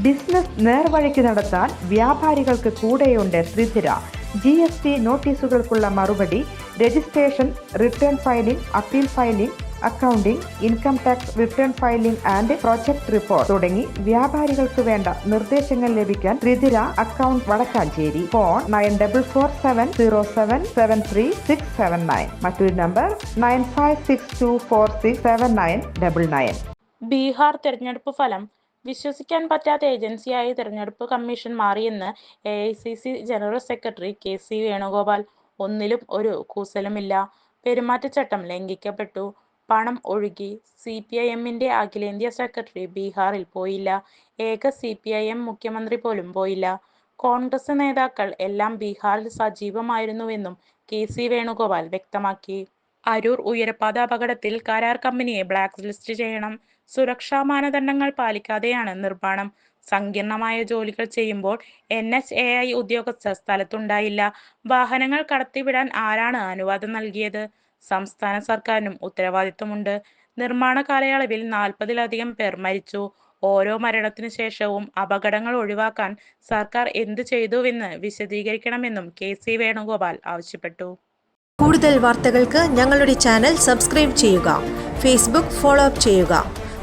Business നേർവഴിക്ക് നടത്താൻ വ്യാപാരികൾക്ക് കൂടെയുണ്ട് ശ്രീധര. GST നോട്ടീസുകൾക്കുള്ള മറുപടി, registration, return filing, appeal filing, accounting, income tax return filing and project report തുടങ്ങി വ്യാപാരികൾക്ക് വേണ്ട നിർദ്ദേശങ്ങൾ ലഭിക്കാൻ ശ്രീധര അക്കൗണ്ട് വടക്കാഞ്ചേരി. ഫോൺ 9447077369. മറ്റൊരു നമ്പർ 9562467999. ബീഹാർ തെരഞ്ഞെടുപ്പ് ഫലം വിശ്വസിക്കാൻ പറ്റാത്ത ഏജൻസിയായി തെരഞ്ഞെടുപ്പ് കമ്മീഷൻ മാറിയെന്ന് AICC general secretary KC Venugopal. ഒന്നിലും ഒരു കൂസലുമില്ല. പെരുമാറ്റച്ചട്ടം ലംഘിക്കപ്പെട്ടു. പണം ഒഴുകി. CPIMന്റെ അഖിലേന്ത്യാ സെക്രട്ടറി ബീഹാറിൽ പോയില്ല. ഏക CPIM മുഖ്യമന്ത്രി പോലും പോയില്ല. കോൺഗ്രസ് നേതാക്കൾ എല്ലാം ബീഹാറിൽ സജീവമായിരുന്നുവെന്നും KC വേണുഗോപാൽ വ്യക്തമാക്കി. അരൂർ ഉയരപ്പാത അപകടത്തിൽ കരാർ കമ്പനിയെ ബ്ലാക്ക് ലിസ്റ്റ് ചെയ്യണം. സുരക്ഷാ മാനദണ്ഡങ്ങൾ പാലിക്കാതെയാണ് നിർമ്മാണം. സങ്കീർണമായ ജോലികൾ ചെയ്യുമ്പോൾ NHAI ഉദ്യോഗസ്ഥർ സ്ഥലത്തുണ്ടായില്ല. വാഹനങ്ങൾ കടത്തിവിടാൻ ആരാണ് അനുവാദം നൽകിയത്? സംസ്ഥാന സർക്കാരിനും ഉത്തരവാദിത്വമുണ്ട്. നിർമ്മാണ കാലയളവിൽ 40-ലധികം പേർ മരിച്ചു. ഓരോ മരണത്തിനു ശേഷവും അപകടങ്ങൾ ഒഴിവാക്കാൻ സർക്കാർ എന്ത് ചെയ്തുവെന്ന് വിശദീകരിക്കണമെന്നും KC വേണുഗോപാൽ ആവശ്യപ്പെട്ടു. കൂടുതൽ വാർത്തകൾക്ക് ഞങ്ങളുടെ ചാനൽ സബ്സ്ക്രൈബ് ചെയ്യുക. ഫേസ്ബുക്ക് ഫോളോ അപ്പ് ചെയ്യുക.